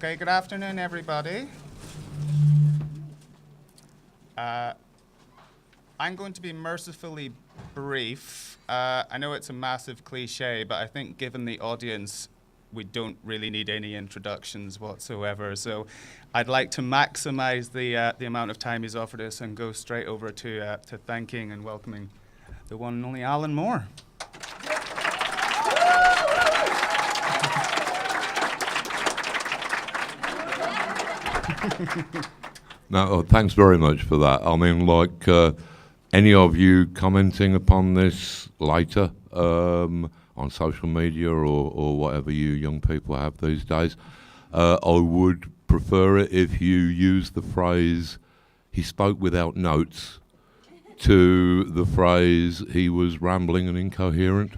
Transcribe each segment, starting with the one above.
Okay, good afternoon, everybody. I'm going to be mercifully brief. I know it's a massive cliche, but I think given the audience, we don't really need any introductions whatsoever. So I'd like to maximize the amount of time he's offered us and go straight over to thanking and welcoming the one and only Alan Moore. No, thanks very much for that. I mean, like any of you commenting upon this later on social media or whatever you young people have these days, I would prefer it if you use the phrase, he spoke without notes, to the phrase, he was rambling and incoherent.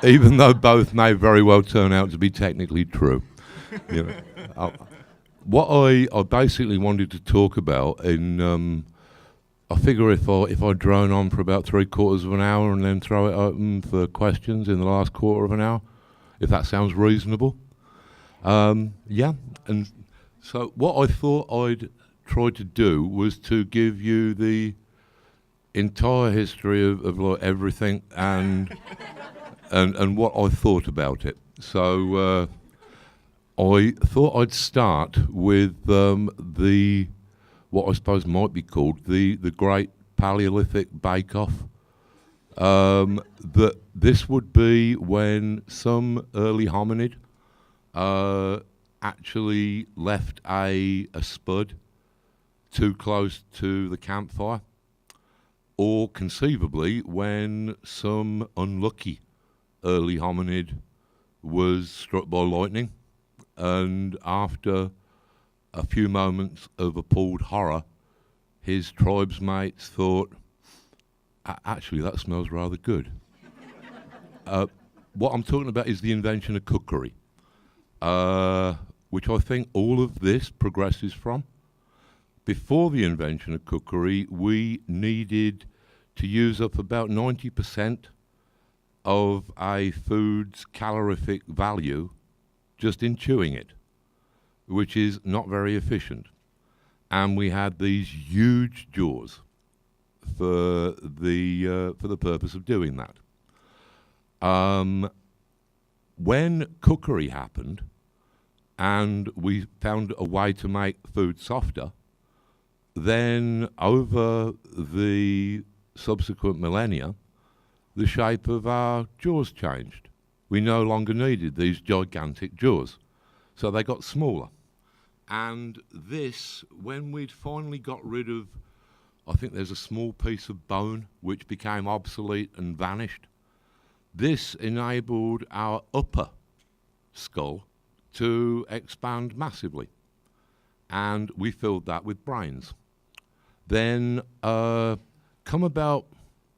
Even though both may very well turn out to be technically true. You know, what I basically wanted to talk about I figure if I drone on for about 3/4 of an hour and then throw it open for questions in the last quarter of an hour, if that sounds reasonable. Yeah, and so what I thought I'd try to do was to give you the entire history of like everything and what I thought about it. So I thought I'd start with what I suppose might be called the Great Paleolithic Bake-Off. That this would be when some early hominid actually left a spud too close to the campfire, or conceivably when some unlucky early hominid was struck by lightning, and after a few moments of appalled horror, his tribesmates thought, actually that smells rather good. What I'm talking about is the invention of cookery, which I think all of this progresses from. Before the invention of cookery, we needed to use up about 90% of a food's calorific value just in chewing it, which is not very efficient. And we had these huge jaws for the purpose of doing that. When cookery happened and we found a way to make food softer, then over the subsequent millennia, the shape of our jaws changed. We no longer needed these gigantic jaws, so they got smaller. And this, when we'd finally got rid of, I think there's a small piece of bone which became obsolete and vanished, this enabled our upper skull to expand massively. And we filled that with brains. Then, come about,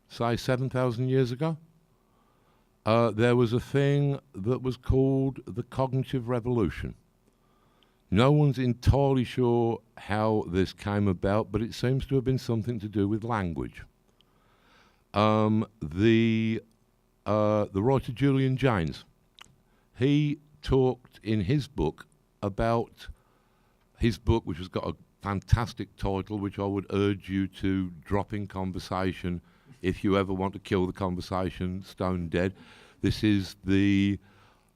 say, 7,000 years ago, there was a thing that was called the cognitive revolution. No one's entirely sure how this came about, but it seems to have been something to do with language. The writer Julian Jaynes, he talked in his book about his book, which has got a fantastic title, which I would urge you to drop in conversation if you ever want to kill the conversation stone dead. This is the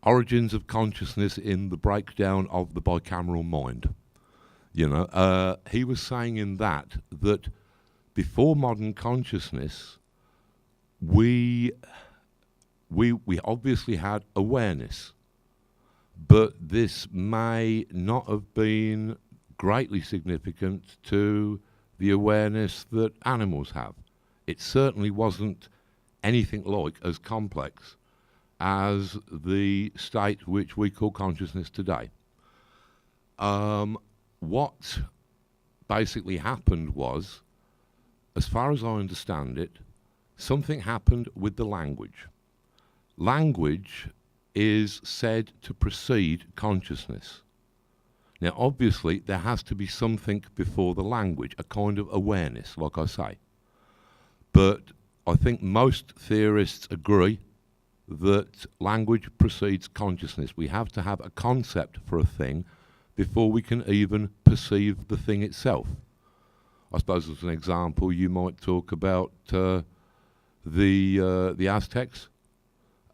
Origins of Consciousness in the Breakdown of the Bicameral Mind. You know, he was saying in that before modern consciousness, we obviously had awareness, but this may not have been greatly significant to the awareness that animals have. It certainly wasn't anything like as complex as the state which we call consciousness today. What basically happened was, as far as I understand it, something happened with the language. Language is said to precede consciousness. Now, obviously, there has to be something before the language, a kind of awareness, like I say. But I think most theorists agree that language precedes consciousness. We have to have a concept for a thing before we can even perceive the thing itself. I suppose as an example, you might talk about the Aztecs,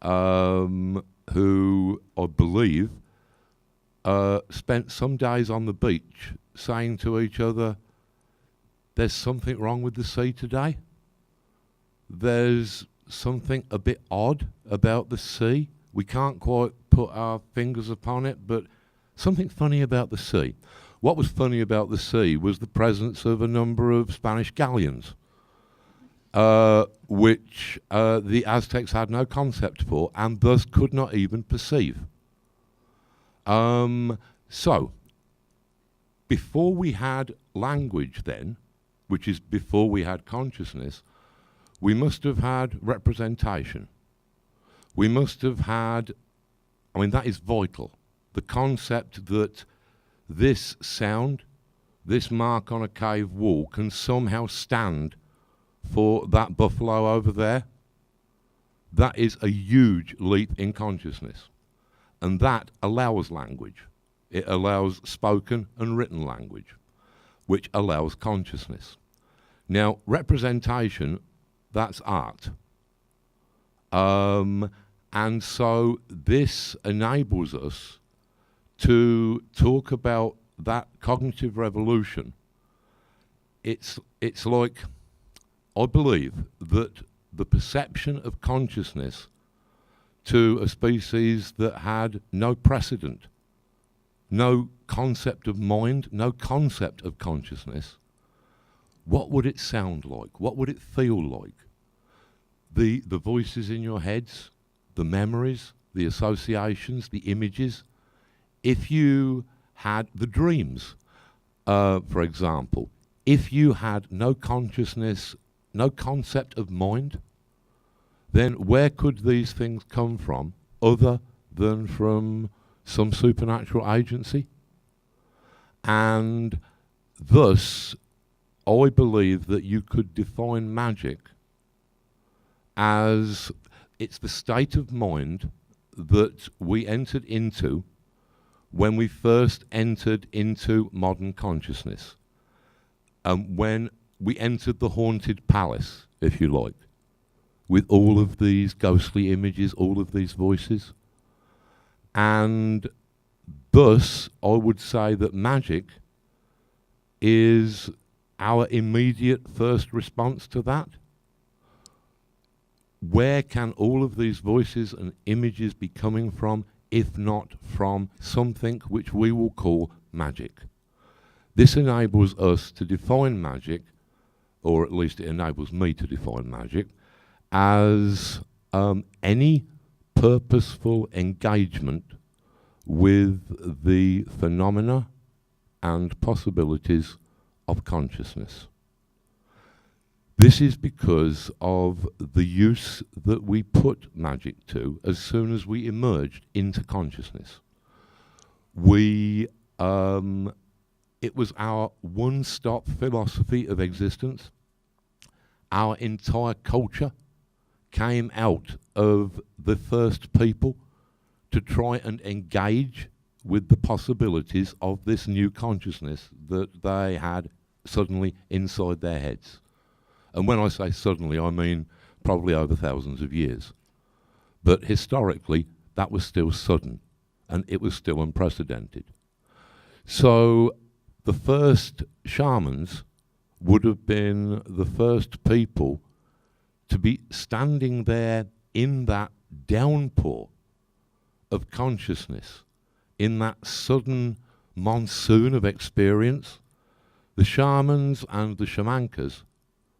who I believe spent some days on the beach saying to each other, "There's something wrong with the sea today. There's something a bit odd about the sea. We can't quite put our fingers upon it, but something funny about the sea." What was funny about the sea was the presence of a number of Spanish galleons, which the Aztecs had no concept for and thus could not even perceive. So, before we had language then, which is before we had consciousness, we must have had representation. We must have had, I mean, that is vital. The concept that this sound, this mark on a cave wall, can somehow stand for that buffalo over there, that is a huge leap in consciousness. And that allows language. It allows spoken and written language, which allows consciousness. Now, representation, that's art. And so this enables us to talk about that cognitive revolution. It's like, I believe that the perception of consciousness to a species that had no precedent, no concept of mind, no concept of consciousness, what would it sound like? What would it feel like? The voices in your heads, the memories, the associations, the images. If you had the dreams, for example, if you had no consciousness, no concept of mind, then where could these things come from other than from some supernatural agency? And thus, I believe that you could define magic as it's the state of mind that we entered into when we first entered into modern consciousness. When we entered the haunted palace, if you like, with all of these ghostly images, all of these voices. And thus, I would say that magic is our immediate first response to that. Where can all of these voices and images be coming from, if not from something which we will call magic? This enables us to define magic, or at least it enables me to define magic, as any purposeful engagement with the phenomena and possibilities of consciousness. This is because of the use that we put magic to as soon as we emerged into consciousness. It was our one-stop philosophy of existence. Our entire culture came out of the first people to try and engage with the possibilities of this new consciousness that they had suddenly inside their heads. And when I say suddenly, I mean probably over thousands of years. But historically, that was still sudden, and it was still unprecedented. So the first shamans would have been the first people to be standing there in that downpour of consciousness, in that sudden monsoon of experience. The shamans and the shamankas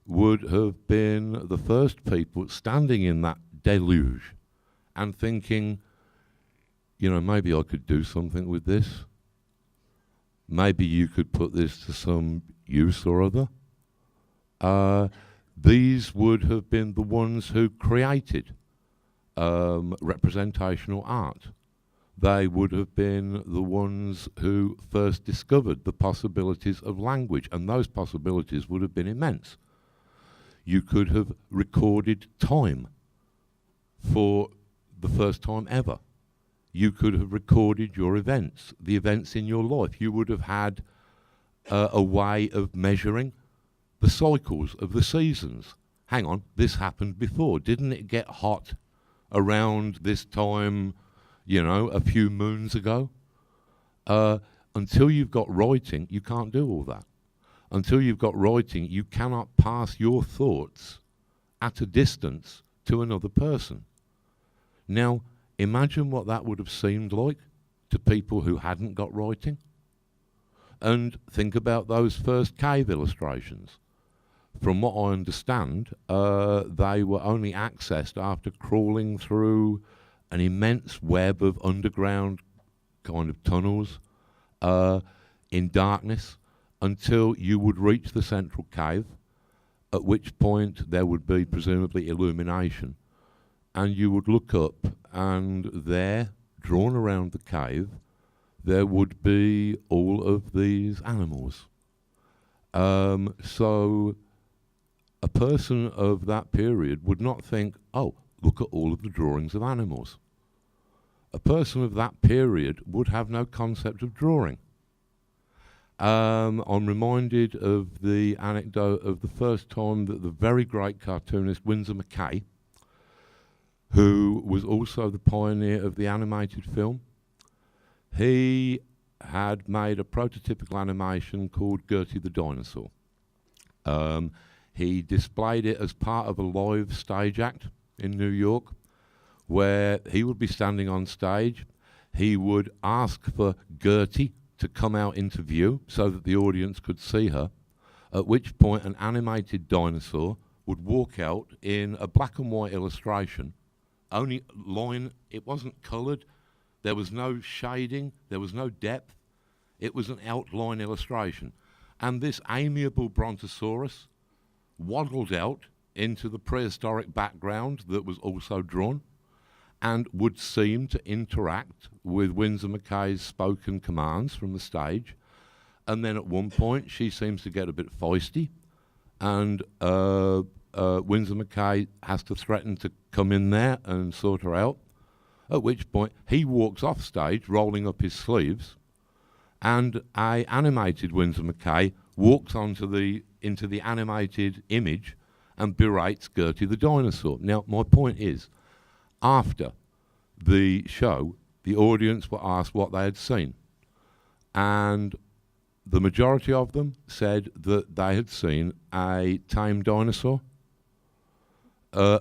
would have been the first people standing in that deluge and thinking, you know, maybe I could do something with this. Maybe you could put this to some use or other. These would have been the ones who created representational art. They would have been the ones who first discovered the possibilities of language, and those possibilities would have been immense. You could have recorded time for the first time ever. You could have recorded your events, the events in your life. You would have had a way of measuring the cycles of the seasons. Hang on, this happened before. Didn't it get hot around this time, a few moons ago? Until you've got writing, you can't do all that. Until you've got writing, you cannot pass your thoughts at a distance to another person. Now, imagine what that would have seemed like to people who hadn't got writing. And think about those first cave illustrations. From what I understand, they were only accessed after crawling through an immense web of underground kind of tunnels in darkness until you would reach the central cave, at which point there would be presumably illumination. And you would look up, and there, drawn around the cave, there would be all of these animals. So a person of that period would not think, oh, look at all of the drawings of animals. A person of that period would have no concept of drawing. I'm reminded of the anecdote of the first time that the very great cartoonist Winsor McCay, who was also the pioneer of the animated film, he had made a prototypical animation called Gertie the Dinosaur. He displayed it as part of a live stage act in New York, where he would be standing on stage. He would ask for Gertie to come out into view so that the audience could see her, at which point an animated dinosaur would walk out in a black and white illustration, only line, it wasn't coloured, there was no shading, there was no depth, it was an outline illustration. And this amiable brontosaurus waddled out into the prehistoric background that was also drawn and would seem to interact with Winsor McCay's spoken commands from the stage. And then at one point, she seems to get a bit feisty, and Winsor McCay has to threaten to come in there and sort her out, at which point he walks off stage, rolling up his sleeves, and a animated Winsor McCay walks into the animated image and berates Gertie the dinosaur. Now, my point is, after the show, the audience were asked what they had seen, and the majority of them said that they had seen a tame dinosaur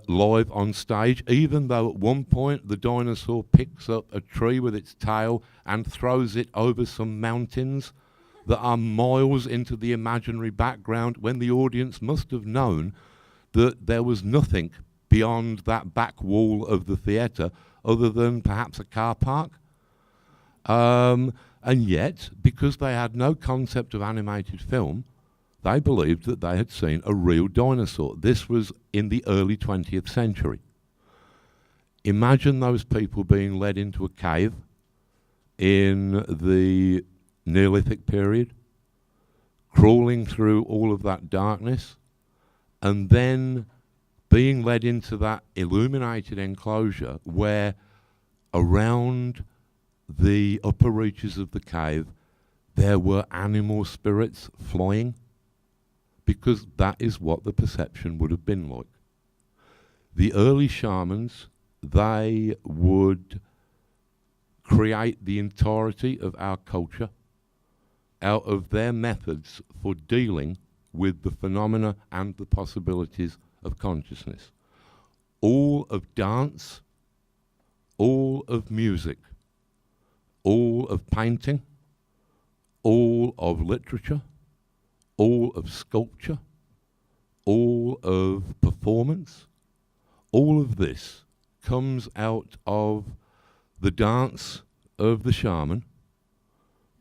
live on stage, even though at one point the dinosaur picks up a tree with its tail and throws it over some mountains that are miles into the imaginary background, when the audience must have known that there was nothing beyond that back wall of the theatre other than perhaps a car park. And yet, because they had no concept of animated film, they believed that they had seen a real dinosaur. This was in the early 20th century. Imagine those people being led into a cave in the Neolithic period, crawling through all of that darkness, and then being led into that illuminated enclosure where around the upper reaches of the cave there were animal spirits flying, because that is what the perception would have been like. The early shamans, they would create the entirety of our culture out of their methods for dealing with the phenomena and the possibilities of consciousness. All of dance, all of music, all of painting, all of literature, all of sculpture, all of performance, all of this comes out of the dance of the shaman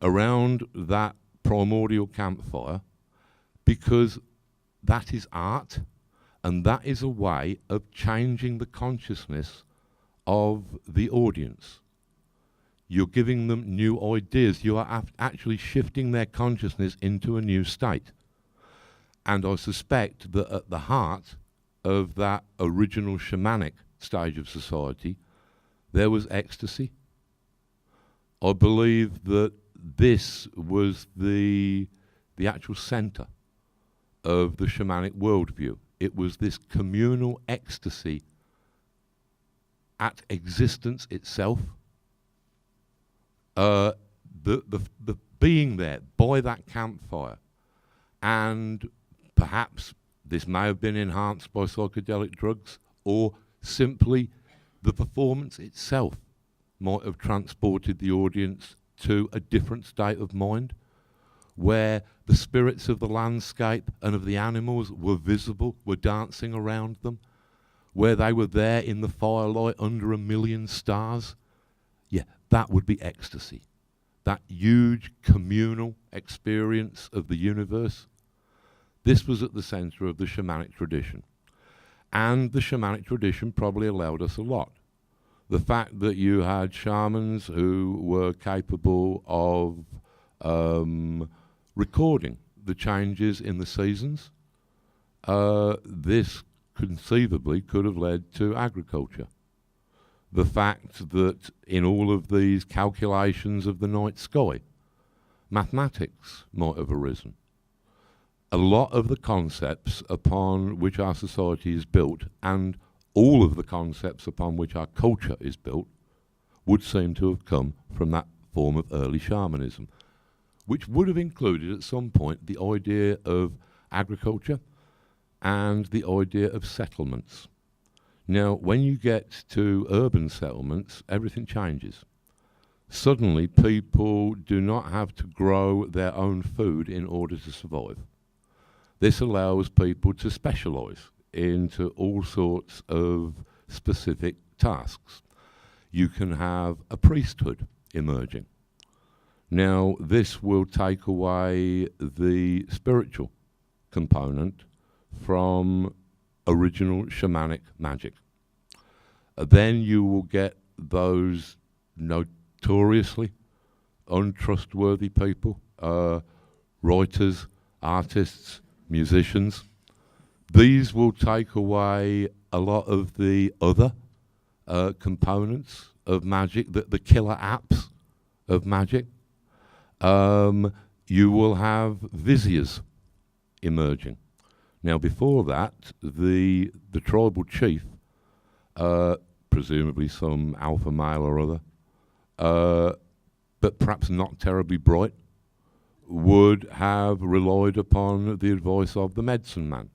around that primordial campfire, because that is art, and that is a way of changing the consciousness of the audience. You're giving them new ideas. You are actually shifting their consciousness into a new state. And I suspect that at the heart of that original shamanic stage of society there was ecstasy. I believe that this was the actual centre of the shamanic worldview. It was this communal ecstasy at existence itself. The being there by that campfire, and perhaps this may have been enhanced by psychedelic drugs, or simply the performance itself might have transported the audience to a different state of mind, where the spirits of the landscape and of the animals were visible, were dancing around them, where they were there in the firelight under a million stars. Yeah, that would be ecstasy. That huge communal experience of the universe. This was at the centre of the shamanic tradition. And the shamanic tradition probably allowed us a lot. The fact that you had shamans who were capable of recording the changes in the seasons, this conceivably could have led to agriculture. The fact that in all of these calculations of the night sky, mathematics might have arisen. A lot of the concepts upon which our society is built, and all of the concepts upon which our culture is built, would seem to have come from that form of early shamanism, which would have included at some point the idea of agriculture and the idea of settlements. Now, when you get to urban settlements, everything changes. Suddenly, people do not have to grow their own food in order to survive. This allows people to specialise into all sorts of specific tasks. You can have a priesthood emerging. Now, this will take away the spiritual component from original shamanic magic. Then you will get those notoriously untrustworthy people, writers, artists, musicians. These will take away a lot of the other components of magic, the killer apps of magic. You will have viziers emerging. Now, before that, the tribal chief, presumably some alpha male or other, but perhaps not terribly bright, would have relied upon the advice of the medicine man.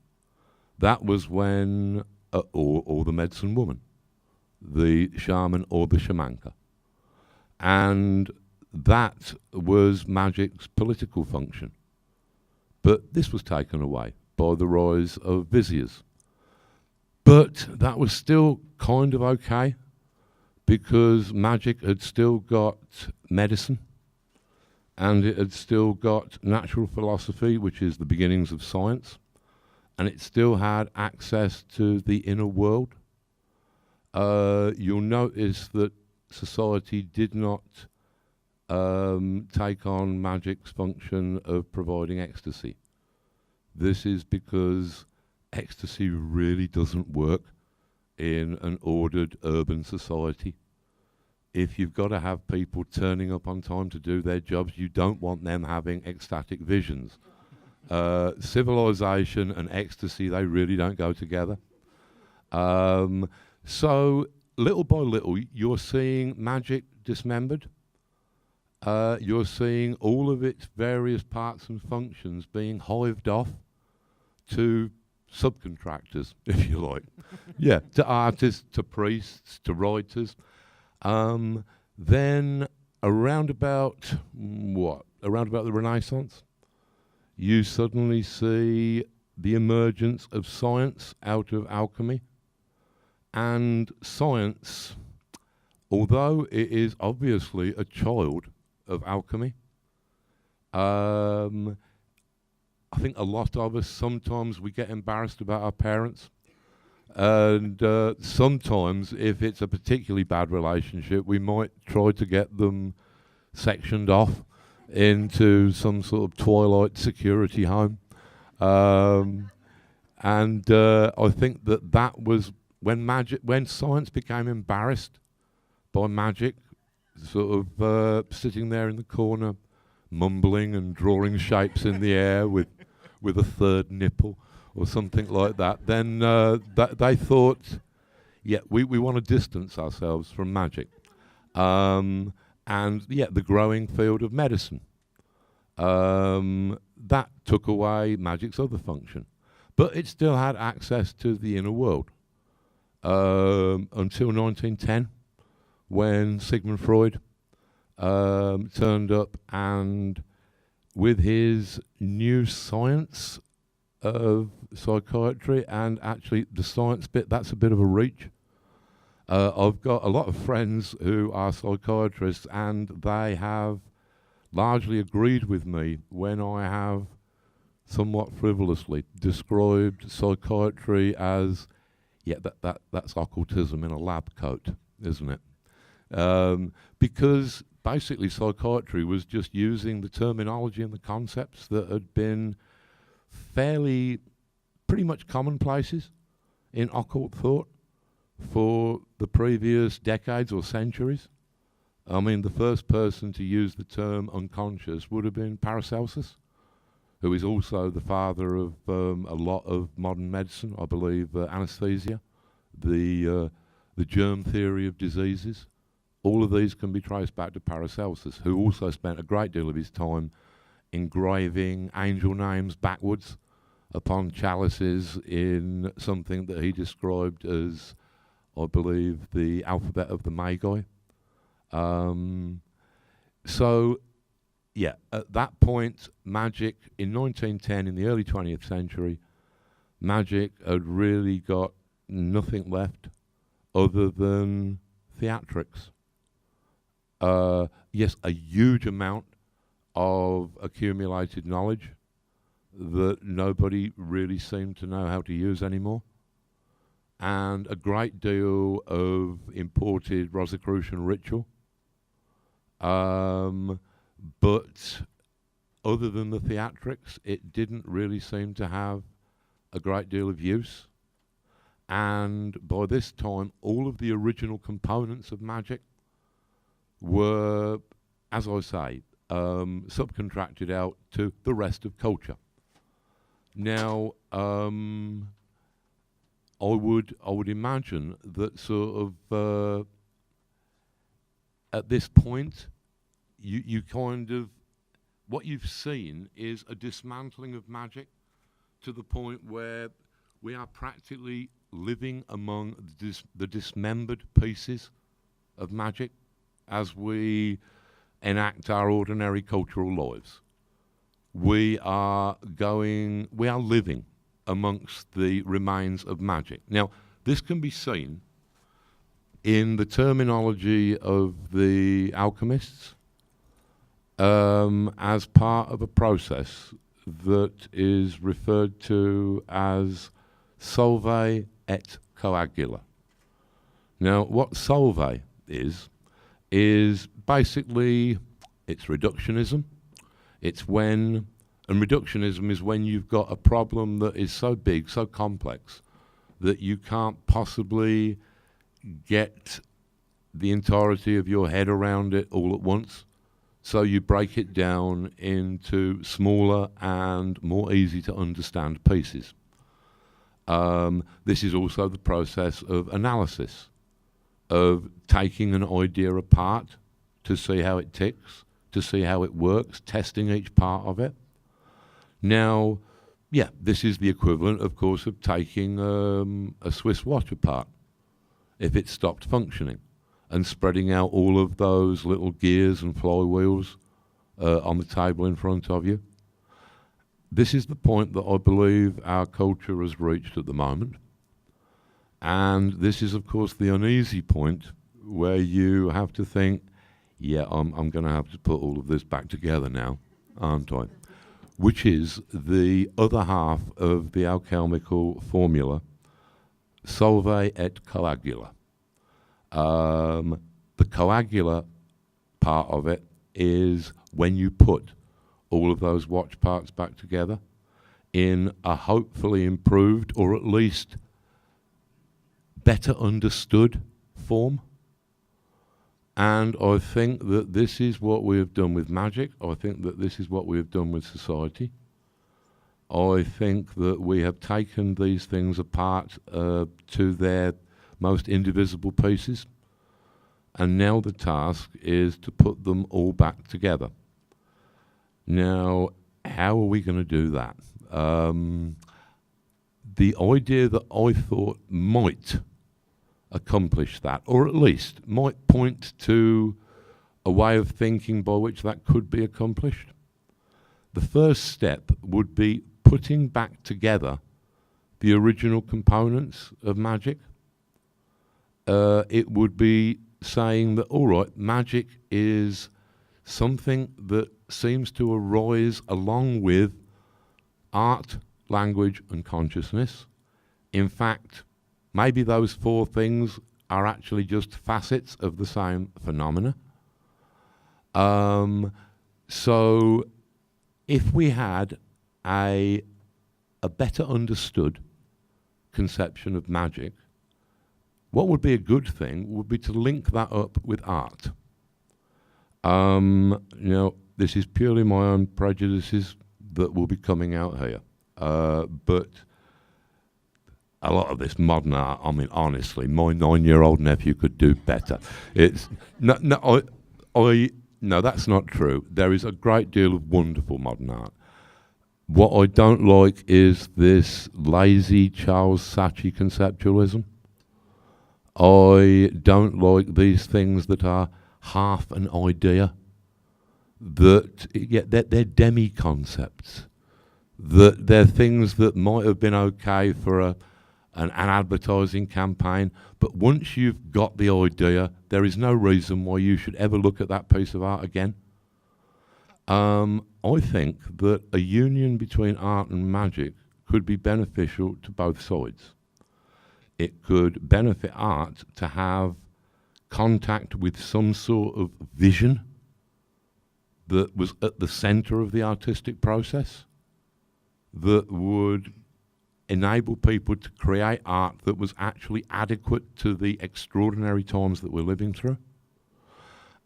That was when, or the medicine woman, the shaman or the shamanka. And that was magic's political function. But this was taken away by the rise of viziers. But that was still kind of okay, because magic had still got medicine, and it had still got natural philosophy, which is the beginnings of science, and it still had access to the inner world. You'll notice that society did not take on magic's function of providing ecstasy. This is because ecstasy really doesn't work in an ordered urban society. If you've got to have people turning up on time to do their jobs, you don't want them having ecstatic visions. Civilization and ecstasy, they really don't go together. So little by little, you're seeing magic dismembered. You're seeing all of its various parts and functions being hived off to subcontractors, if you like. Yeah, to artists, to priests, to writers. Then around about the Renaissance, you suddenly see the emergence of science out of alchemy. And science, although it is obviously a child of alchemy, I think a lot of us, sometimes we get embarrassed about our parents. And sometimes, if it's a particularly bad relationship, we might try to get them sectioned off into some sort of twilight security home. And I think that was when science became embarrassed by magic, sort of sitting there in the corner, mumbling and drawing shapes in the air with a third nipple or something like that, then they thought, yeah, we want to distance ourselves from magic. And yeah, the growing field of medicine. That took away magic's other function. But it still had access to the inner world until 1910, when Sigmund Freud turned up, and with his new science of psychiatry, and actually the science bit, that's a bit of a reach. I've got a lot of friends who are psychiatrists, and they have largely agreed with me when I have somewhat frivolously described psychiatry as, yeah, that's occultism in a lab coat, isn't it? Because basically psychiatry was just using the terminology and the concepts that had been fairly, pretty much commonplaces in occult thought for the previous decades or centuries. I mean, the first person to use the term unconscious would have been Paracelsus, who is also the father of a lot of modern medicine, I believe, anesthesia, the germ theory of diseases. All of these can be traced back to Paracelsus, who also spent a great deal of his time engraving angel names backwards upon chalices in something that he described as, I believe, the alphabet of the Magi. So, yeah, at that point, magic, in 1910, in the early 20th century, magic had really got nothing left other than theatrics. Yes, a huge amount of accumulated knowledge that nobody really seemed to know how to use anymore, and a great deal of imported Rosicrucian ritual. But other than the theatrics, it didn't really seem to have a great deal of use. And by this time, all of the original components of magic were, as I say, subcontracted out to the rest of culture. Now, I would imagine that sort of at this point, you kind of, what you've seen is a dismantling of magic to the point where we are practically living among the dismembered pieces of magic as we enact our ordinary cultural lives. We are living amongst the remains of magic. Now, this can be seen in the terminology of the alchemists as part of a process that is referred to as solve et coagula. Now, what solve is basically, it's reductionism. It's when, and reductionism is when you've got a problem that is so big, so complex, that you can't possibly get the entirety of your head around it all at once. So you break it down into smaller and more easy to understand pieces. This is also the process of analysis, of taking an idea apart to see how it ticks, to see how it works, testing each part of it. Now, yeah, this is the equivalent, of course, of taking a Swiss watch apart if it stopped functioning, and spreading out all of those little gears and flywheels on the table in front of you. This is the point that I believe our culture has reached at the moment. And this is, of course, the uneasy point where you have to think, yeah, I'm going to have to put all of this back together now, aren't I? Which is the other half of the alchemical formula, solve et coagula. The coagula part of it is when you put all of those watch parts back together in a hopefully improved, or at least better understood form. And I think that this is what we have done with magic. I think that this is what we have done with society. I think that we have taken these things apart to their most indivisible pieces. And now the task is to put them all back together. Now, how are we going to do that? The idea that I thought might accomplish that, or at least might point to a way of thinking by which that could be accomplished. The first step would be putting back together the original components of magic. It would be saying that, all right, magic is something that seems to arise along with art, language, and consciousness. In fact, maybe those four things are actually just facets of the same phenomena. So if we had a better understood conception of magic, what would be a good thing would be to link that up with art. This is purely my own prejudices that will be coming out here. But a lot of this modern art, I mean, honestly, my 9-year-old nephew could do better. It's no, that's not true. There is a great deal of wonderful modern art. What I don't like is this lazy Charles Saatchi conceptualism. I don't like these things that are half an idea, they're demi-concepts, that they're things that might have been okay for an advertising campaign, but once you've got the idea, there is no reason why you should ever look at that piece of art again. I think that a union between art and magic could be beneficial to both sides. It could benefit art to have contact with some sort of vision that was at the center of the artistic process, that would enable people to create art that was actually adequate to the extraordinary times that we're living through.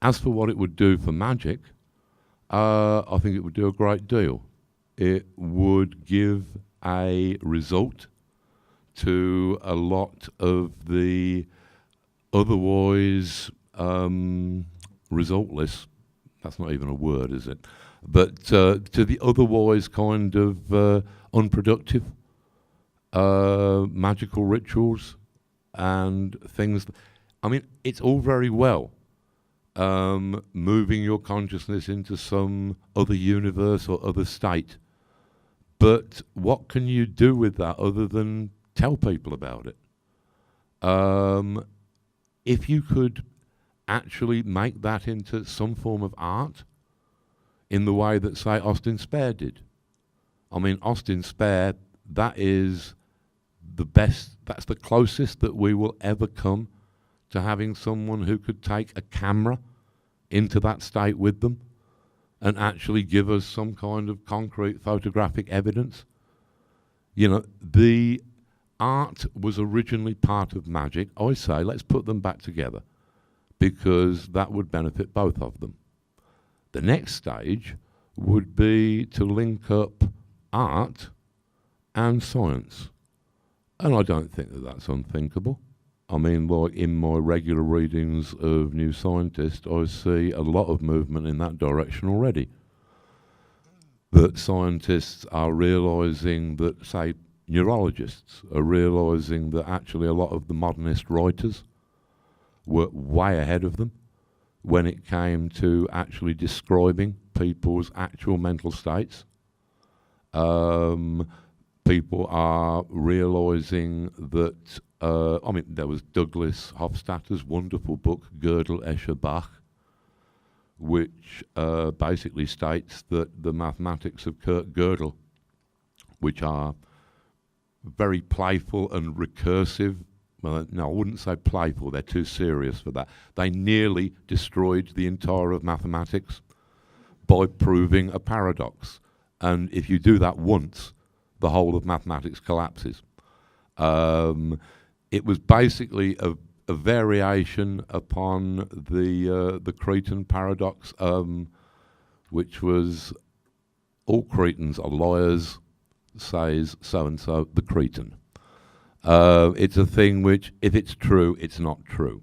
As for what it would do for magic, I think it would do a great deal. It would give a result to a lot of the otherwise resultless, that's not even a word, is it? But to the otherwise kind of unproductive magical rituals and things. I mean, it's all very well moving your consciousness into some other universe or other state. But what can you do with that other than tell people about it? If you could actually make that into some form of art in the way that, say, Austin Spare did. I mean, Austin Spare, that is the best, that's the closest that we will ever come to having someone who could take a camera into that state with them and actually give us some kind of concrete photographic evidence. You know, the art was originally part of magic. I say, let's put them back together because that would benefit both of them. The next stage would be to link up art and science. And I don't think that that's unthinkable. I mean, like in my regular readings of New Scientist, I see a lot of movement in that direction already. That scientists are realising that, say, neurologists are realising that actually a lot of the modernist writers were way ahead of them when it came to actually describing people's actual mental states. People are realising that, I mean, there was Douglas Hofstadter's wonderful book, Gödel, Escher, Bach, which basically states that the mathematics of Kurt Gödel, which are very playful and recursive, well, no, I wouldn't say playful, they're too serious for that. They nearly destroyed the entire of mathematics by proving a paradox. And if you do that once, the whole of mathematics collapses. It was basically a a variation upon the Cretan paradox, which was all Cretans are liars, says so-and-so, the Cretan. It's a thing which, if it's true, it's not true.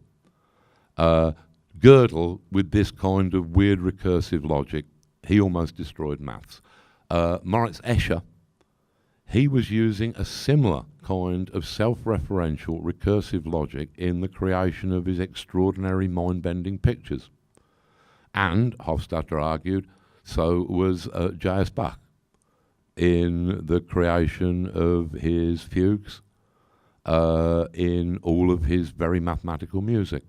Gödel, with this kind of weird recursive logic, he almost destroyed maths. Moritz Escher, he was using a similar kind of self-referential recursive logic in the creation of his extraordinary mind-bending pictures. And, Hofstadter argued, so was J.S. Bach in the creation of his fugues, in all of his very mathematical music.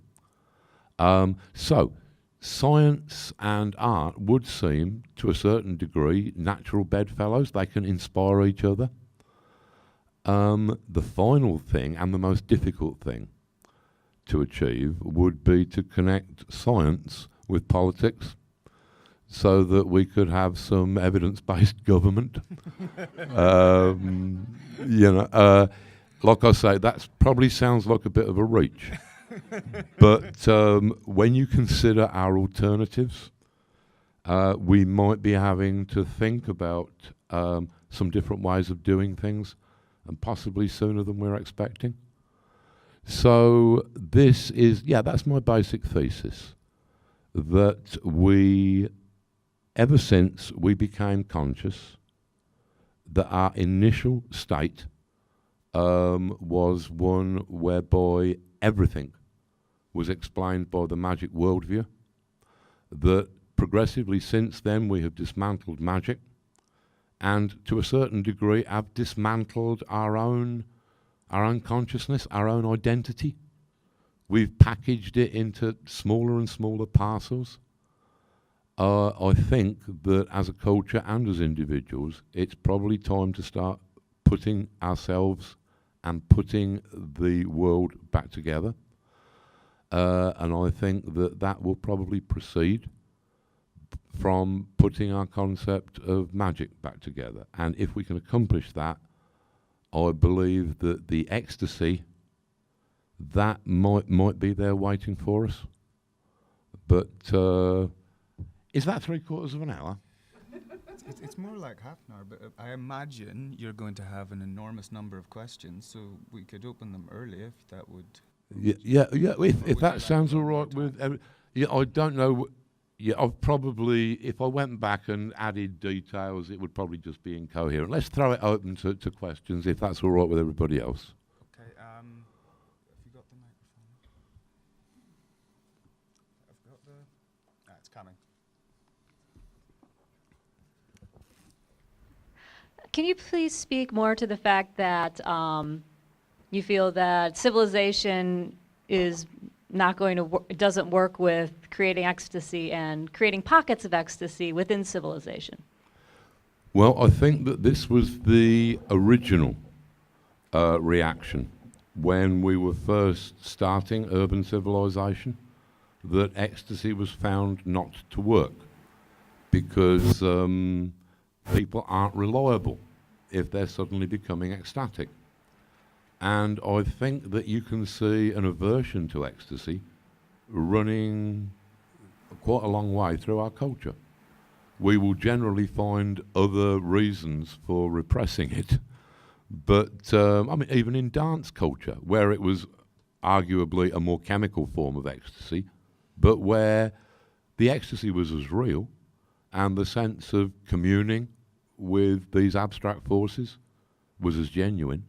So, science and art would seem, to a certain degree, natural bedfellows. They can inspire each other. The final thing, and the most difficult thing to achieve, would be to connect science with politics so that we could have some evidence-based government. Like I say, that probably sounds like a bit of a reach. But when you consider our alternatives, we might be having to think about some different ways of doing things, and possibly sooner than we're expecting. So this is, that's my basic thesis, that we, ever since we became conscious, that our initial state was one whereby everything was explained by the magic worldview, that progressively since then we have dismantled magic, and to a certain degree have dismantled our own consciousness, our own identity. We've packaged it into smaller and smaller parcels. I think that as a culture and as individuals, it's probably time to start putting ourselves and putting the world back together. And I think that that will probably proceed from putting our concept of magic back together. And if we can accomplish that, I believe that the ecstasy, that might be there waiting for us. But is that 3/4 of an hour? It's more like half an hour, but I imagine you're going to have an enormous number of questions, so we could open them early if that would... If that sounds all right with... I don't know... I've probably, if I went back and added details, it would probably just be incoherent. Let's throw it open to questions, if that's all right with everybody else. Okay, have you got the microphone? I've got the... it's coming. Can you please speak more to the fact that you feel that civilization is not going to doesn't work with creating ecstasy and creating pockets of ecstasy within civilization? Well, I think that this was the original reaction when we were first starting urban civilization, that ecstasy was found not to work because people aren't reliable if they're suddenly becoming ecstatic. And I think that you can see an aversion to ecstasy running quite a long way through our culture. We will generally find other reasons for repressing it. But, even in dance culture, where it was arguably a more chemical form of ecstasy, but where the ecstasy was as real, and the sense of communing with these abstract forces was as genuine,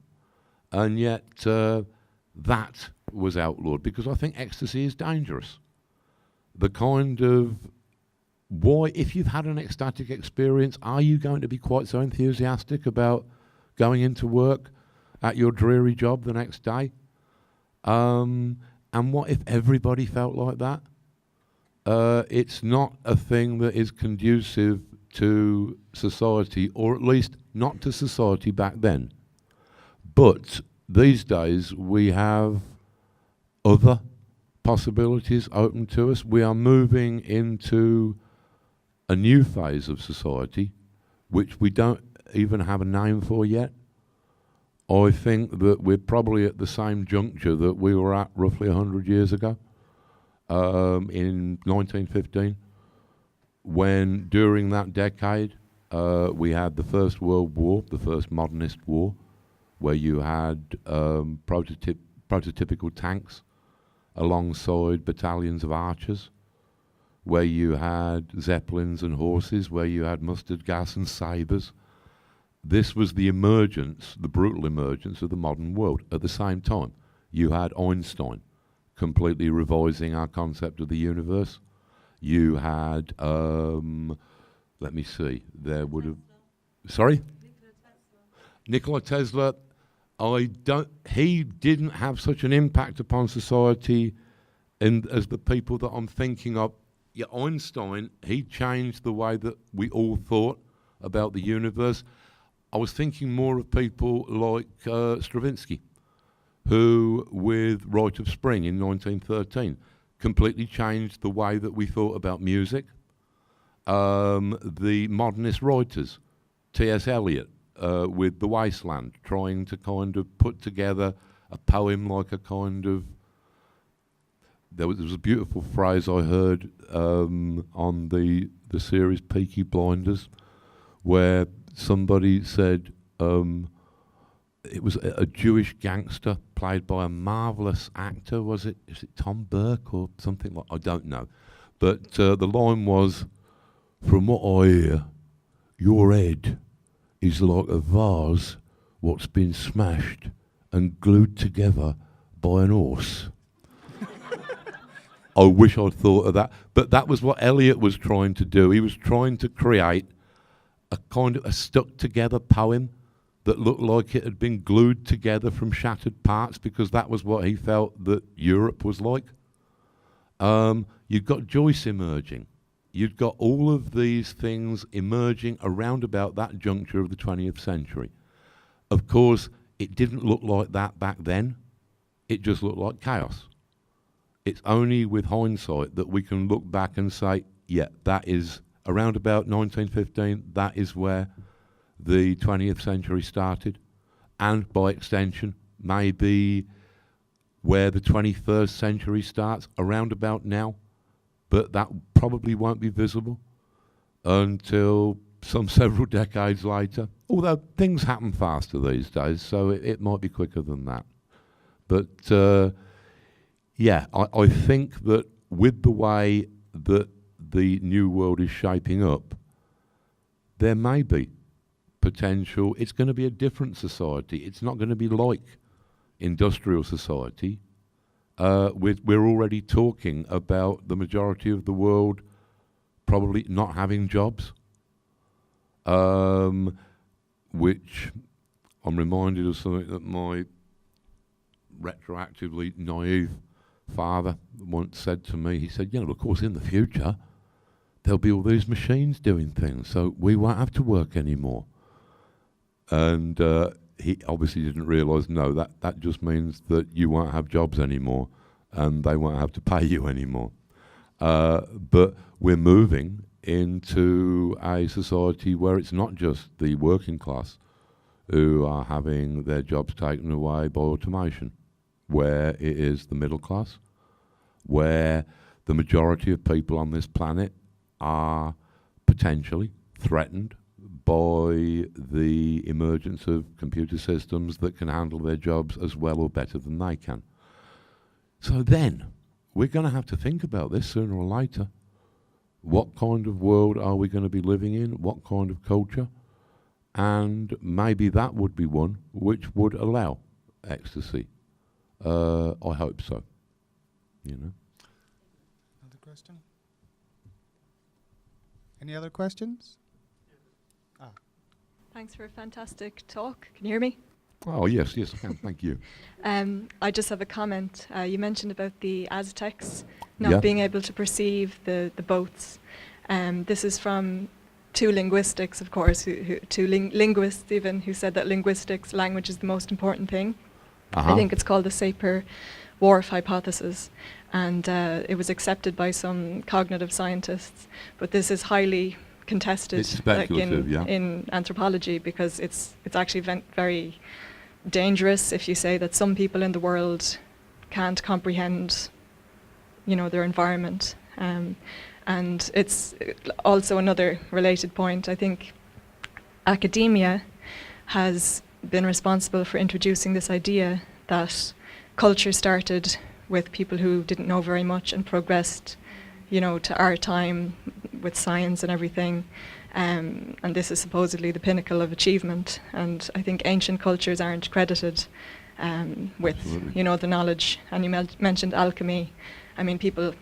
and yet that was outlawed, because I think ecstasy is dangerous. The kind of, why, if you've had an ecstatic experience, are you going to be quite so enthusiastic about going into work at your dreary job the next day? And what if everybody felt like that? It's not a thing that is conducive to society, or at least not to society back then. But these days we have other possibilities open to us. We are moving into a new phase of society which we don't even have a name for yet. I think that we're probably at the same juncture that we were at roughly 100 years ago, in 1915, when during that decade we had the First World War, the first modernist war, where you had prototypical tanks alongside battalions of archers, where you had zeppelins and horses, where you had mustard gas and sabres. This was the emergence, the brutal emergence of the modern world. At the same time, you had Einstein completely revising our concept of the universe. You had, let me see, there would have... Sorry? Nikola Tesla, he didn't have such an impact upon society as the people that I'm thinking of. Yeah, Einstein, he changed the way that we all thought about the universe. I was thinking more of people like Stravinsky, who, with Rite of Spring in 1913, completely changed the way that we thought about music. The modernist writers, T.S. Eliot, with The Wasteland, trying to kind of put together a poem like a kind of... There was a beautiful phrase I heard on the series Peaky Blinders, where somebody said it was a Jewish gangster played by a marvellous actor. Is it Tom Burke or something like? I don't know. But the line was, "From what I hear, your head is like a vase what's been smashed and glued together by an horse." I wish I'd thought of that. But that was what Eliot was trying to do. He was trying to create a kind of a stuck-together poem that looked like it had been glued together from shattered parts, because that was what he felt that Europe was like. You've got Joyce emerging. You've got all of these things emerging around about that juncture of the 20th century. Of course, it didn't look like that back then. It just looked like chaos. It's only with hindsight that we can look back and say, yeah, that is around about 1915, that is where the 20th century started, and by extension, maybe where the 21st century starts, around about now, but that probably won't be visible until some several decades later, although things happen faster these days, so it might be quicker than that. But yeah, I think that with the way that the new world is shaping up, there may be potential. It's going to be a different society. It's not going to be like industrial society. We're already talking about the majority of the world probably not having jobs, which I'm reminded of something that my retroactively naive father once said to me. He said, of course, in the future, there'll be all these machines doing things, so we won't have to work anymore. And he obviously didn't realise, no, that just means that you won't have jobs anymore, and they won't have to pay you anymore. But we're moving into a society where it's not just the working class who are having their jobs taken away by automation, where it is the middle class, where the majority of people on this planet are potentially threatened by the emergence of computer systems that can handle their jobs as well or better than they can. So then, we're going to have to think about this sooner or later. What kind of world are we going to be living in? What kind of culture? And maybe that would be one which would allow ecstasy. I hope so. Another question? Any other questions? Thanks for a fantastic talk. Can you hear me? Oh, yes, I can. Thank you. I just have a comment. You mentioned about the Aztecs not being able to perceive the boats. This is from two linguistics, of course, linguists even, who said that language is the most important thing. I think it's called the Sapir-Whorf hypothesis, and it was accepted by some cognitive scientists, but this is highly contested, it's speculative, in anthropology, because it's actually very dangerous if you say that some people in the world can't comprehend, their environment. And it's also another related point. I think academia has been responsible for introducing this idea that culture started with people who didn't know very much and progressed, to our time with science and everything. And this is supposedly the pinnacle of achievement. And I think ancient cultures aren't credited with, the knowledge. And you mentioned alchemy. I mean, people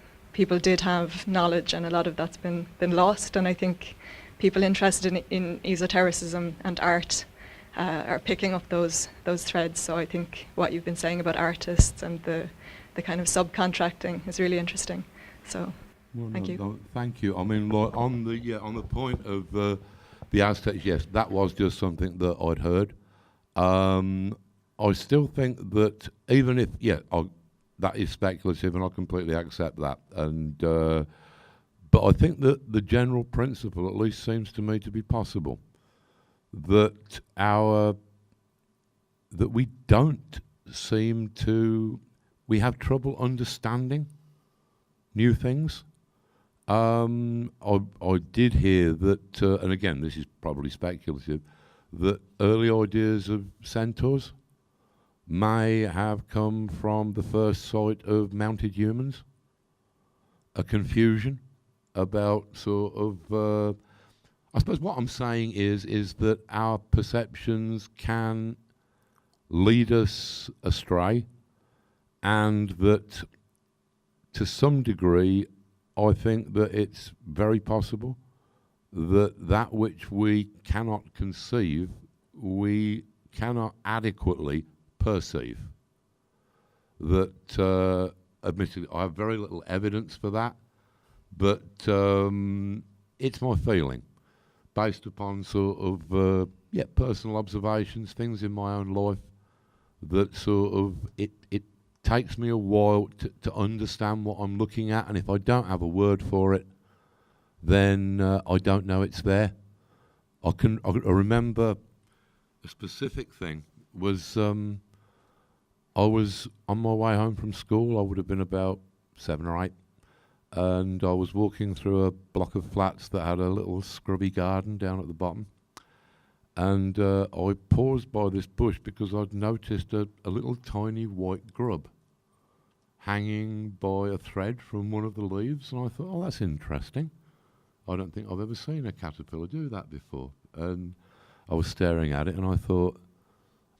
did have knowledge, and a lot of that's been lost. And I think people interested in esotericism and art are picking up those threads. So I think what you've been saying about artists and the kind of subcontracting is really interesting. So thank you. No, thank you. I mean, like, on the point of the Aztecs, yes, that was just something that I'd heard. I still think that even if that is speculative, and I completely accept that. And but I think that the general principle, at least, seems to me to be possible. That we don't seem to, we have trouble understanding new things. I did hear that, and again, this is probably speculative, that early ideas of centaurs may have come from the first sight of mounted humans. A confusion about sort of, I suppose what I'm saying is that our perceptions can lead us astray, and that to some degree I think that it's very possible that which we cannot conceive, we cannot adequately perceive. That, admittedly, I have very little evidence for that, but it's my feeling, based upon sort of personal observations, things in my own life, that sort of it takes me a while to understand what I'm looking at, and if I don't have a word for it, then I don't know it's there. I remember a specific thing was I was on my way home from school. I would have been about 7 or 8, and I was walking through a block of flats that had a little scrubby garden down at the bottom. And I paused by this bush because I'd noticed a little tiny white grub hanging by a thread from one of the leaves, and I thought, oh, that's interesting. I don't think I've ever seen a caterpillar do that before. And I was staring at it, and I thought,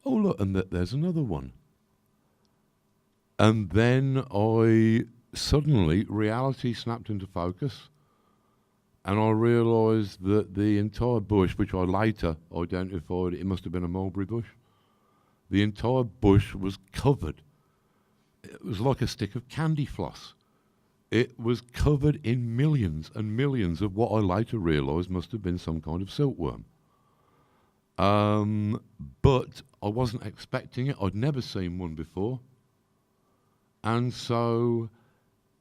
oh, look, and there's another one. And then suddenly, reality snapped into focus, and I realised that the entire bush, which I later identified, it must have been a mulberry bush, the entire bush was covered. It was like a stick of candy floss. It was covered in millions and millions of what I later realised must have been some kind of silkworm. But I wasn't expecting it. I'd never seen one before. And so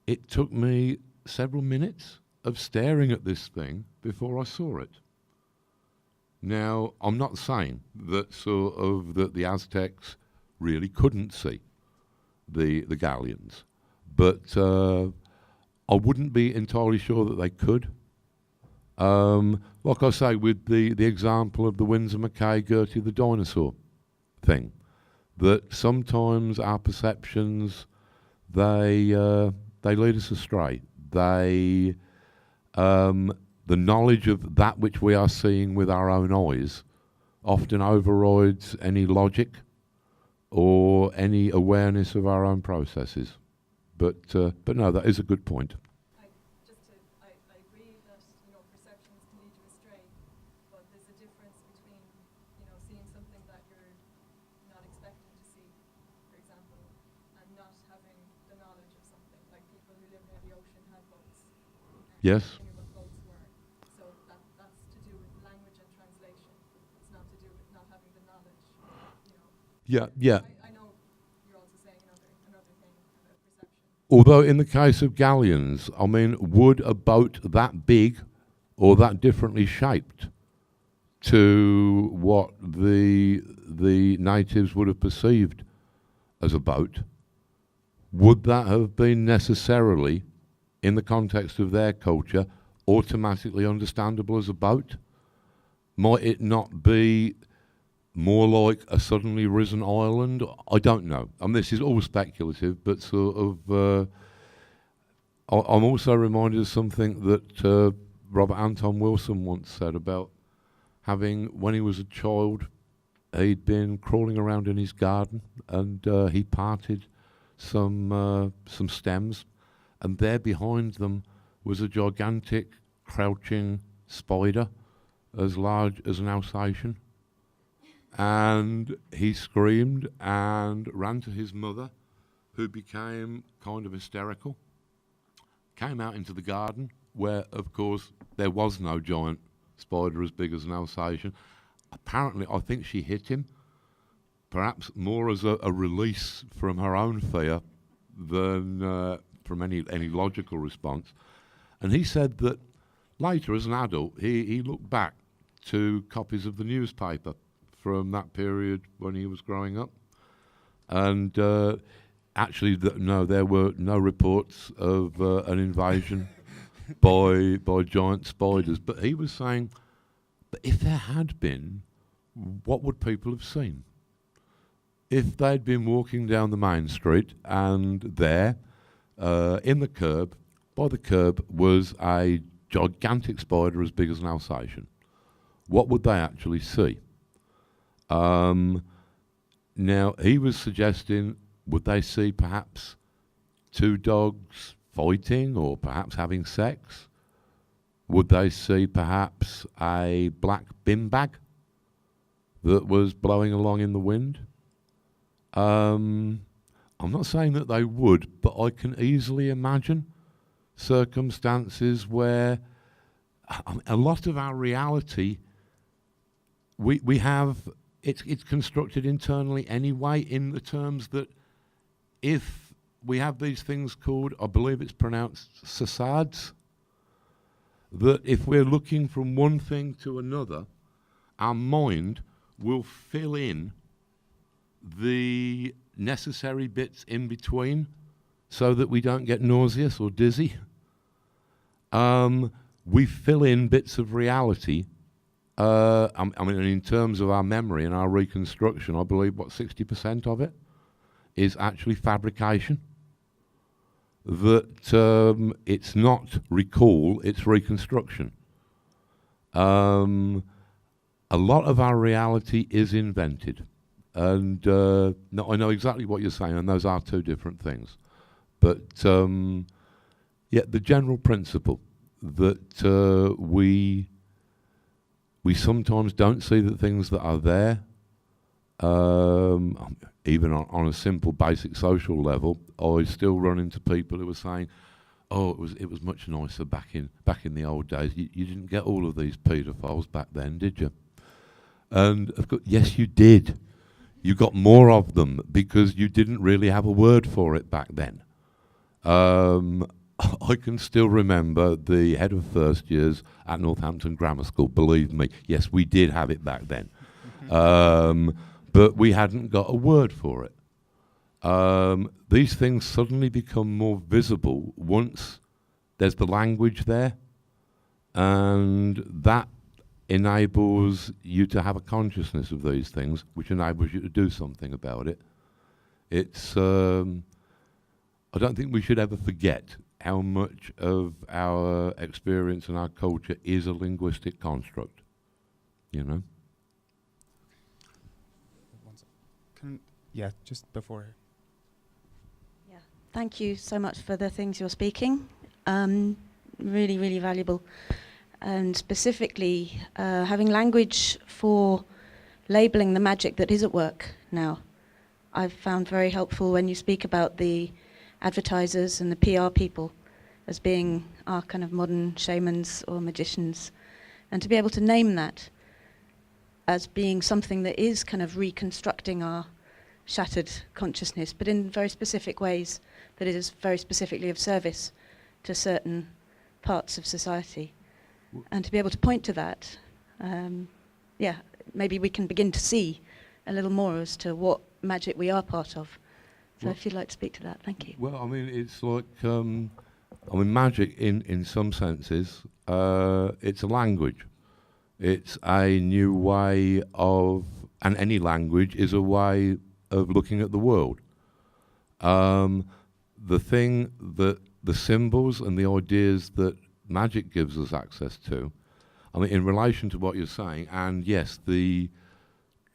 it took me several minutes of staring at this thing before I saw it. Now, I'm not saying that that the Aztecs really couldn't see the galleons, but I wouldn't be entirely sure that they could. Like I say, with the example of the Windsor Mackay Gertie the dinosaur thing, that sometimes our perceptions, they lead us astray. The knowledge of that which we are seeing with our own eyes often overrides any logic or any awareness of our own processes. But no, that is a good point. I agree that perceptions can lead you astray, but there's a difference between seeing something that you're not expecting to see, for example, and not having the knowledge of something. Like people who live near the ocean had boats. Yes. What boats were. So that's to do with language and translation. It's not to do with not having the knowledge. Yeah. I know you're also saying another thing about perception. Although in the case of galleons, I mean, would a boat that big or that differently shaped to what the the natives would have perceived as a boat, would that have been necessarily, in the context of their culture, automatically understandable as a boat? Might it not be more like a suddenly risen island? I don't know. I mean, this is all speculative, but sort of... I'm also reminded of something that Robert Anton Wilson once said about having, when he was a child, he'd been crawling around in his garden and he parted some stems, and there behind them was a gigantic crouching spider as large as an Alsatian. And he screamed and ran to his mother, who became kind of hysterical, came out into the garden, where, of course, there was no giant spider as big as an Alsatian. Apparently, I think she hit him, perhaps more as a release from her own fear than from any logical response. And he said that later, as an adult, he looked back to copies of the newspaper from that period when he was growing up. And actually, no, there were no reports of an invasion by giant spiders. But he was saying, but if there had been, what would people have seen? If they'd been walking down the main street and there, in the curb, by the curb, was a gigantic spider as big as an Alsatian, what would they actually see? Now, he was suggesting, would they see perhaps two dogs fighting or perhaps having sex? Would they see perhaps a black bin bag that was blowing along in the wind? I'm not saying that they would, but I can easily imagine circumstances where a lot of our reality, we have, it's constructed internally anyway, in the terms that if we have these things called, I believe it's pronounced facades, that if we're looking from one thing to another, our mind will fill in the necessary bits in between so that we don't get nauseous or dizzy. We fill in bits of reality. I mean, in terms of our memory and our reconstruction, I believe, 60% of it is actually fabrication. That it's not recall, it's reconstruction. A lot of our reality is invented. And no, I know exactly what you're saying, and those are two different things. But yeah, the general principle that we sometimes don't see the things that are there, even on a simple, basic social level. I still run into people who are saying, "Oh, it was much nicer back in the old days. You didn't get all of these paedophiles back then, did you?" And of course, yes, you did. You got more of them because you didn't really have a word for it back then. I can still remember the head of first years at Northampton Grammar School. Believe me, yes, we did have it back then. But we hadn't got a word for it. These things suddenly become more visible once there's the language there, and that enables you to have a consciousness of these things, which enables you to do something about it. It's, I don't think we should ever forget how much of our experience and our culture is a linguistic construct, you know? Yeah, just before. Yeah, thank you so much for the things you're speaking. Really, really valuable. And specifically, having language for labelling the magic that is at work now. I've found very helpful when you speak about the advertisers and the PR people as being our kind of modern shamans or magicians, and to be able to name that as being something that is kind of reconstructing our shattered consciousness, but in very specific ways that is very specifically of service to certain parts of society. And to be able to point to that, yeah, maybe we can begin to see a little more as to what magic we are part of. So Well- if you'd like to speak to that, thank you. Well, I mean, it's like, magic in some senses, it's a language. It's a new way of, and any language is a way of looking at the world. The thing that the symbols and the ideas that magic gives us access to, I mean, in relation to what you're saying, and yes, the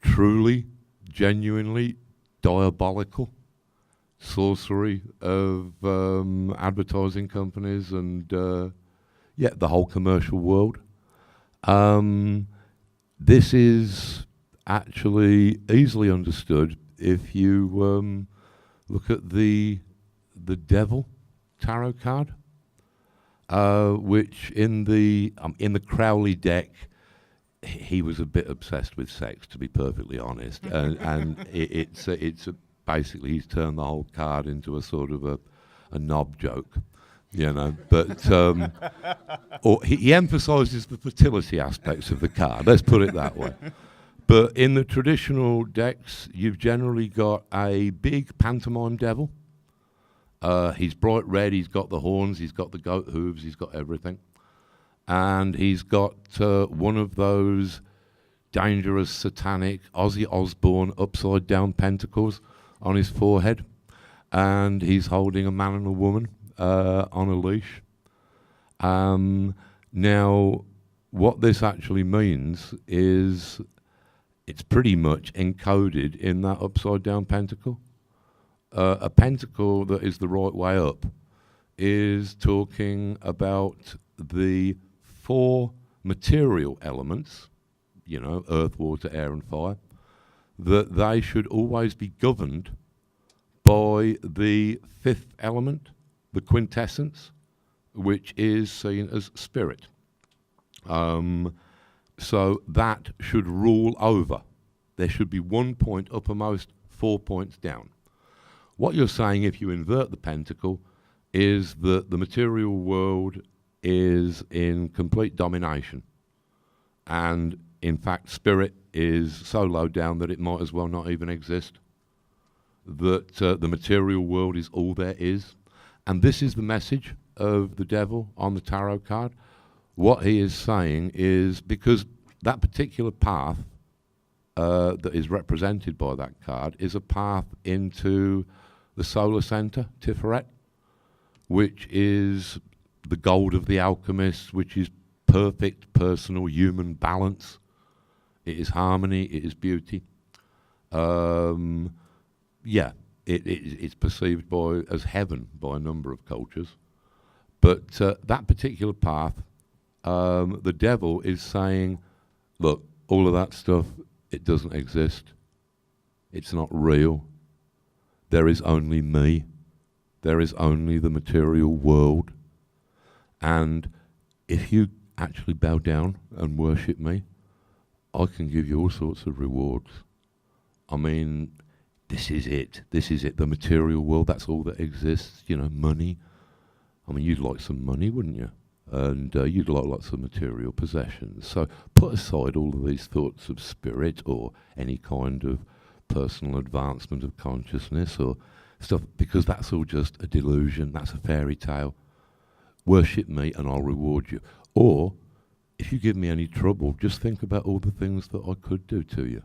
truly, genuinely diabolical sorcery of advertising companies and the whole commercial world. This is actually easily understood if you look at the Devil tarot card, which in the Crowley deck, he was a bit obsessed with sex, to be perfectly honest, and it's basically he's turned the whole card into a sort of a knob joke, you know. But or he emphasises the fertility aspects of the card. Let's put it that way. But in the traditional decks, you've generally got a big pantomime devil. He's bright red. He's got the horns. He's got the goat hooves. He's got everything, and he's got one of those dangerous satanic Ozzy Osbourne upside down pentacles on his forehead, and he's holding a man and a woman on a leash. Now, what this actually means is it's pretty much encoded in that upside down pentacle. A pentacle that is the right way up is talking about the 4 material elements, you know, earth, water, air and fire, that they should always be governed by the 5th element, the quintessence, which is seen as spirit. So that should rule over. There should be 1 point uppermost, 4 points down. What you're saying, if you invert the pentacle, is that the material world is in complete domination. And in fact, spirit is so low down that it might as well not even exist. That the material world is all there is. And this is the message of the devil on the tarot card. What he is saying is, because that particular path that is represented by that card is a path into the solar center, Tiferet, which is the gold of the alchemist, which is perfect personal human balance. It is harmony, it is beauty. It's perceived as heaven by a number of cultures. But that particular path, the devil is saying, look, all of that stuff, it doesn't exist. It's not real. There is only me. There is only the material world. And if you actually bow down and worship me, I can give you all sorts of rewards. I mean, this is it. This is it. The material world, that's all that exists. You know, money. I mean, you'd like some money, wouldn't you? And you'd like lots of material possessions. So put aside all of these thoughts of spirit or any kind of personal advancement of consciousness or stuff, because that's all just a delusion. That's a fairy tale. Worship me and I'll reward you. Or, if you give me any trouble, just think about all the things that I could do to you.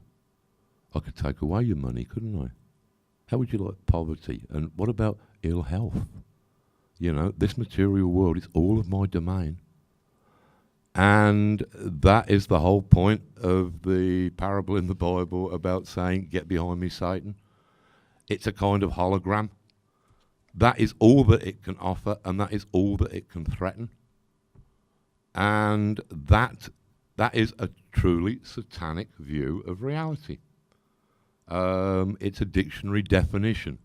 I could take away your money, couldn't I? How would you like poverty? And what about ill health? You know, this material world is all of my domain. And that is the whole point of the parable in the Bible about saying, get behind me, Satan. It's a kind of hologram. That is all that it can offer, and that is all that it can threaten. And that is a truly satanic view of reality. It's a dictionary definition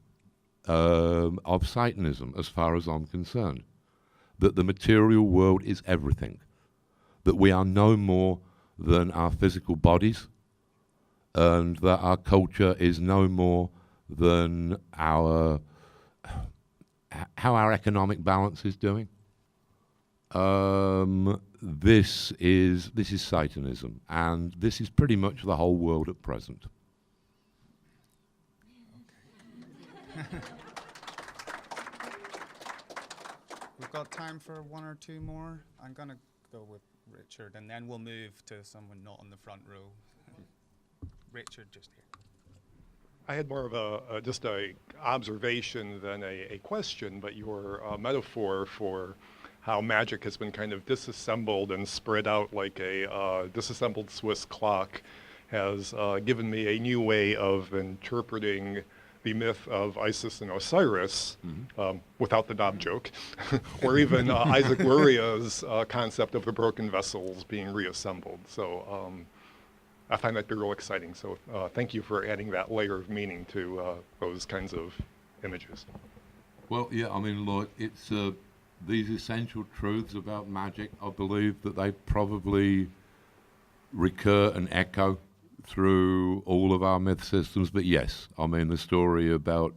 of Satanism, as far as I'm concerned. That the material world is everything. That we are no more than our physical bodies, and that our culture is no more than how our economic balance is doing. This is Satanism, and this is pretty much the whole world at present. We've got time for one or two more. I'm going to go with Richard, and then we'll move to someone not on the front row. Richard, just here. I had more of just a observation than a question, but your metaphor for how magic has been kind of disassembled and spread out like a disassembled Swiss clock has given me a new way of interpreting the myth of Isis and Osiris, without the knob joke, or even Isaac Luria's concept of the broken vessels being reassembled. So I find that to be real exciting. So thank you for adding that layer of meaning to those kinds of images. Well, yeah, I mean, look, it's these essential truths about magic, I believe that they probably recur and echo through all of our myth systems. But yes, I mean, the story about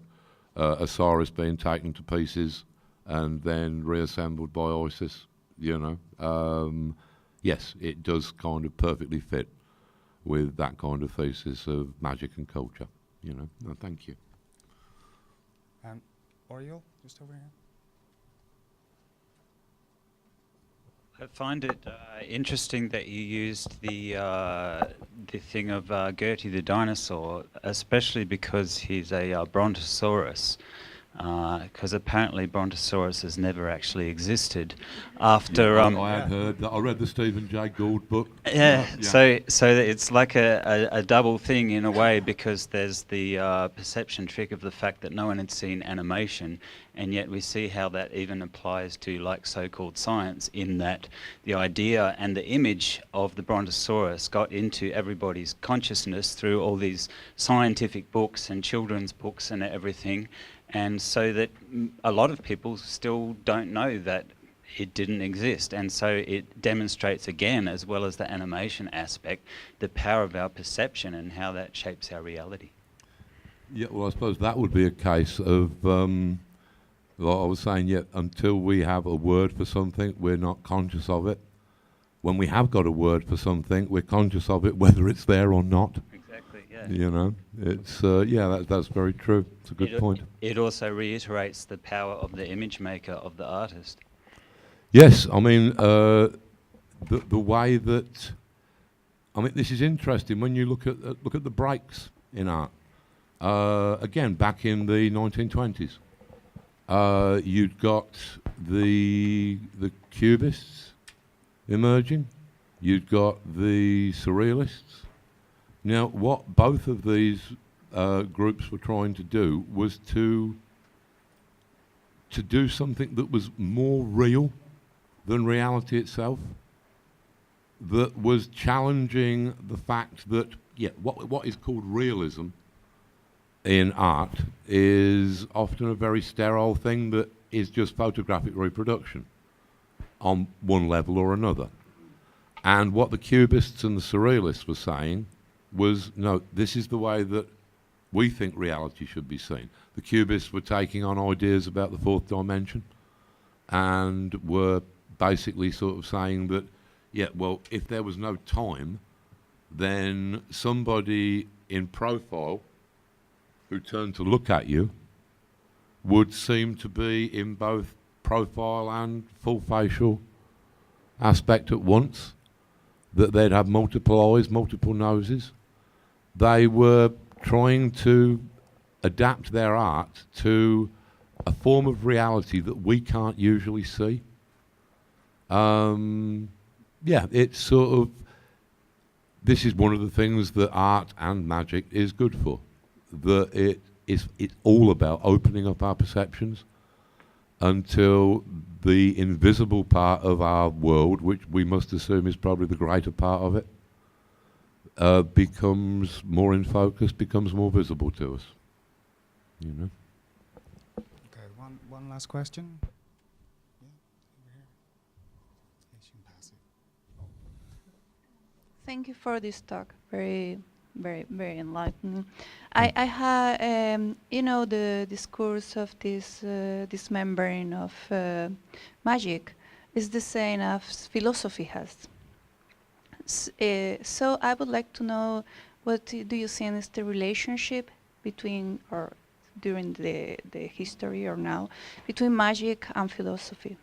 Osiris being taken to pieces and then reassembled by Isis, you know, yes, it does kind of perfectly fit with that kind of thesis of magic and culture, you know. No, thank you. Oriel, just over here. I find it interesting that you used the thing of Gertie the dinosaur, especially because he's a Brontosaurus. Because apparently Brontosaurus has never actually existed. After I had heard that. I read the Stephen Jay Gould book. Yeah, so it's like a double thing in a way, because there's the perception trick of the fact that no one had seen animation, and yet we see how that even applies to like so-called science, in that the idea and the image of the Brontosaurus got into everybody's consciousness through all these scientific books and children's books and everything. And so that a lot of people still don't know that it didn't exist. And so it demonstrates again, as well as the animation aspect, the power of our perception and how that shapes our reality. Yeah, well, I suppose that would be a case of, like I was saying, yeah, until we have a word for something, we're not conscious of it. When we have got a word for something, we're conscious of it, whether it's there or not. Exactly, yeah. You know, it's, yeah, that's very true. It's a good point. It also reiterates the power of the image maker, of the artist. Yes, I mean, the way that, I mean, this is interesting when you look at the breaks in art. Again, back in the 1920s, you'd got the Cubists emerging. You'd got the Surrealists. Now, what both of these groups were trying to do was to do something that was more real than reality itself, that was challenging the fact that, yeah, what is called realism in art is often a very sterile thing that is just photographic reproduction on one level or another. And what the Cubists and the Surrealists were saying was, no, this is the way that we think reality should be seen. The Cubists were taking on ideas about the fourth dimension and were basically sort of saying that, yeah, well, if there was no time, then somebody in profile who turned to look at you would seem to be in both profile and full facial aspect at once, that they'd have multiple eyes, multiple noses. They were trying to adapt their art to a form of reality that we can't usually see. Yeah, it's sort of, this is one of the things that art and magic is good for. That it's all about opening up our perceptions until the invisible part of our world, which we must assume is probably the greater part of it, becomes more in focus, becomes more visible to us. You know. Okay, one last question. Yeah, over here. Yes, you can pass it. Thank you for this talk. Very, very, very enlightening. I had, you know, the discourse of this dismembering of magic is the same as philosophy has. So I would like to know, what do you see is the relationship between, or during the history or now between magic and philosophy?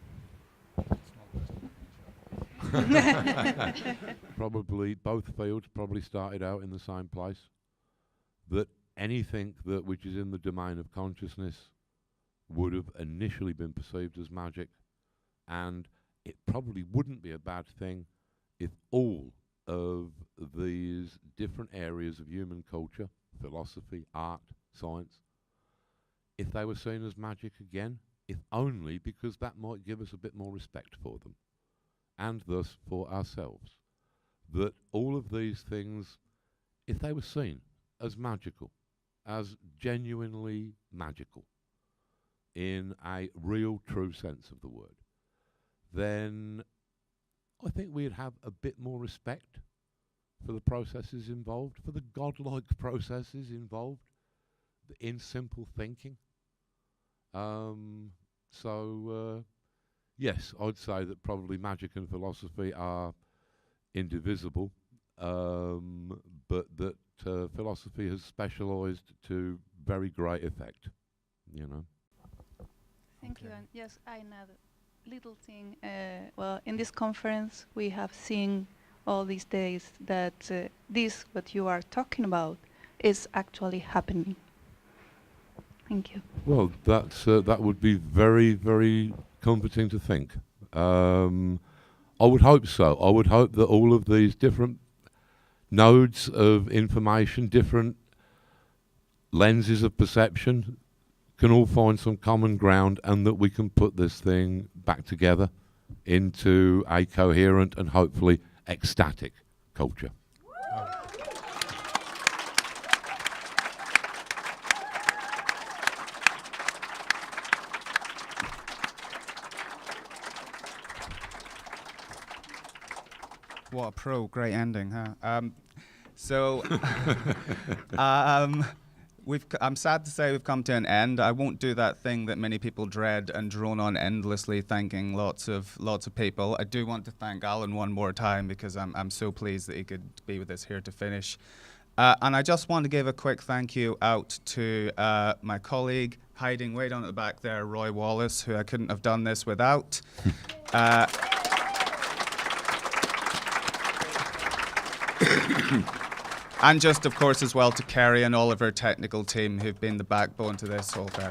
Probably both fields probably started out in the same place. That anything that which is in the domain of consciousness would have initially been perceived as magic, and it probably wouldn't be a bad thing if all of these different areas of human culture, philosophy, art, science, if they were seen as magic again, if only because that might give us a bit more respect for them, and thus for ourselves. That all of these things, if they were seen as magical, as genuinely magical, in a real true sense of the word, then I think we'd have a bit more respect for the processes involved, for the godlike processes involved in simple thinking. Yes, I'd say that probably magic and philosophy are indivisible, but that philosophy has specialised to very great effect, you know. Thank you. And yes, another little thing. Well, in this conference, we have seen all these days that this, what you are talking about, is actually happening. Thank you. Well, that would be very, very comforting to think. I would hope so. I would hope that all of these different nodes of information, different lenses of perception, can all find some common ground, and that we can put this thing back together into a coherent and hopefully ecstatic culture. What a great ending, huh? I'm sad to say we've come to an end. I won't do that thing that many people dread and drone on endlessly, thanking lots of people. I do want to thank Alan one more time, because I'm so pleased that he could be with us here to finish. And I just want to give a quick thank you out to my colleague hiding way down at the back there, Roy Wallace, who I couldn't have done this without. And just, of course, as well to Kerry and all of her technical team who've been the backbone to this whole fair.